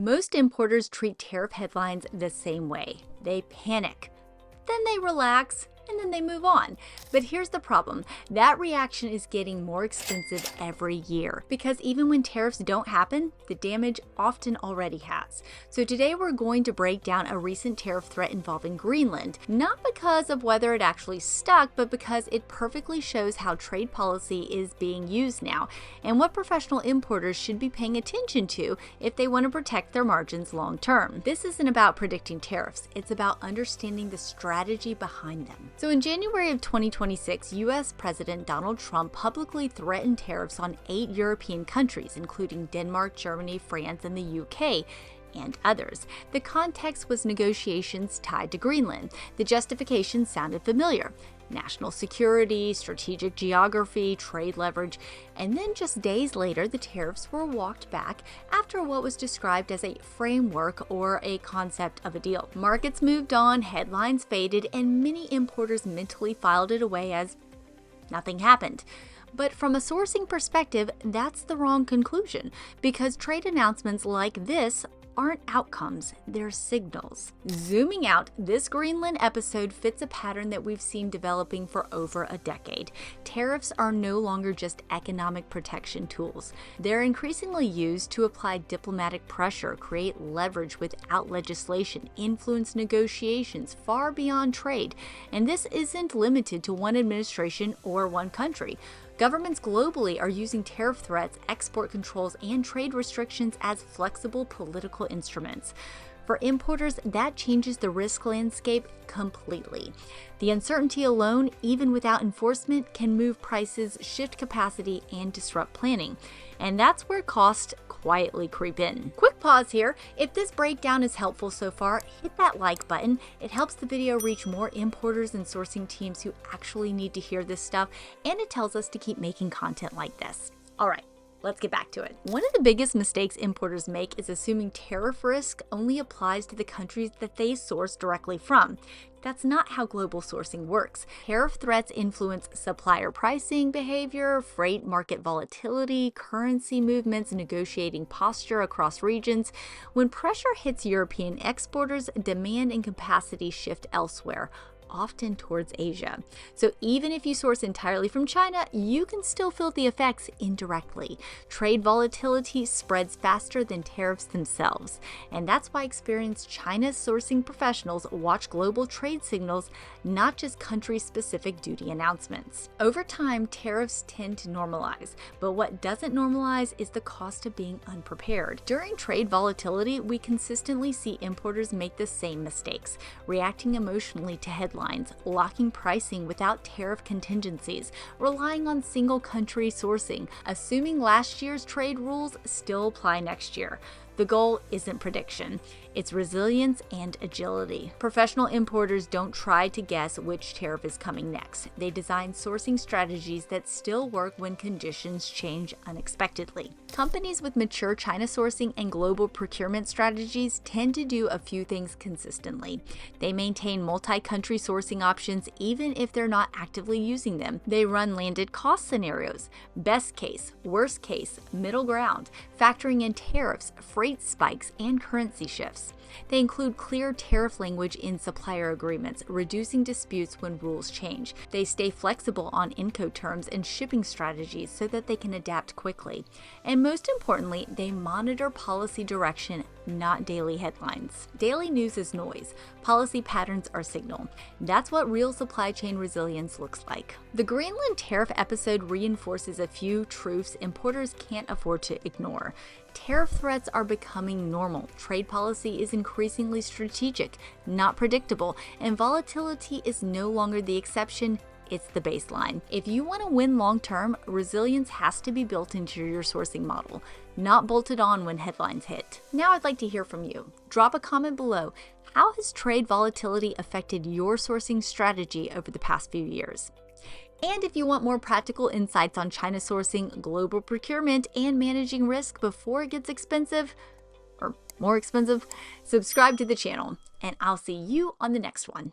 Most importers treat tariff headlines the same way. They panic, then they relax, and then they move on. But here's the problem. That reaction is getting more expensive every year because even when tariffs don't happen, the damage often already has. So today we're going to break down a recent tariff threat involving Greenland, not because of whether it actually stuck, but because it perfectly shows how trade policy is being used now and what professional importers should be paying attention to if they want to protect their margins long term. This isn't about predicting tariffs, it's about understanding the strategy behind them. So in January of 2026, US President Donald Trump publicly threatened tariffs on 8 European countries, including Denmark, Germany, France, and the UK, and others. The context was negotiations tied to Greenland. The justification sounded familiar: national security, strategic geography, trade leverage, and then just days later, the tariffs were walked back after what was described as a framework or a concept of a deal. Markets moved on, headlines faded, and many importers mentally filed it away as nothing happened. But from a sourcing perspective, that's the wrong conclusion, because trade announcements like this aren't outcomes, they're signals. Zooming out, this Greenland episode fits a pattern that we've seen developing for over a decade. Tariffs are no longer just economic protection tools. They're increasingly used to apply diplomatic pressure, create leverage without legislation, influence negotiations far beyond trade. And this isn't limited to one administration or one country. Governments globally are using tariff threats, export controls, and trade restrictions as flexible political instruments. For importers, that changes the risk landscape completely. The uncertainty alone, even without enforcement, can move prices, shift capacity, and disrupt planning. And that's where costs quietly creep in. Quick pause here. If this breakdown is helpful so far, hit that like button. It helps the video reach more importers and sourcing teams who actually need to hear this stuff, and it tells us to keep making content like this. All right. Let's get back to it. One of the biggest mistakes importers make is assuming tariff risk only applies to the countries that they source directly from. That's not how global sourcing works. Tariff threats influence supplier pricing behavior, freight market volatility, currency movements, negotiating posture across regions. When pressure hits European exporters, demand and capacity shift elsewhere, often towards Asia. So even if you source entirely from China, you can still feel the effects indirectly. Trade volatility spreads faster than tariffs themselves. And that's why experienced China sourcing professionals watch global trade signals, not just country-specific duty announcements. Over time, tariffs tend to normalize, but what doesn't normalize is the cost of being unprepared. During trade volatility, we consistently see importers make the same mistakes, reacting emotionally to headlines, locking pricing without tariff contingencies, relying on single country sourcing, assuming last year's trade rules still apply next year. The goal isn't prediction, it's resilience and agility. Professional importers don't try to guess which tariff is coming next. They design sourcing strategies that still work when conditions change unexpectedly. Companies with mature China sourcing and global procurement strategies tend to do a few things consistently. They maintain multi-country sourcing options even if they're not actively using them. They run landed cost scenarios, best case, worst case, middle ground, factoring in tariffs, freight spikes, and currency shifts. They include clear tariff language in supplier agreements, reducing disputes when rules change. They stay flexible on Incoterms and shipping strategies so that they can adapt quickly. And most importantly, they monitor policy direction, not daily headlines. Daily news is noise. Policy patterns are signal. That's what real supply chain resilience looks like. The Greenland tariff episode reinforces a few truths importers can't afford to ignore. Tariff threats are becoming normal. Trade policy is increasingly strategic, not predictable, and volatility is no longer the exception, it's the baseline. If you want to win long-term, resilience has to be built into your sourcing model, not bolted on when headlines hit. Now I'd like to hear from you. Drop a comment below. How has trade volatility affected your sourcing strategy over the past few years? And if you want more practical insights on China sourcing, global procurement, and managing risk before it gets expensive, or more expensive, subscribe to the channel, and I'll see you on the next one.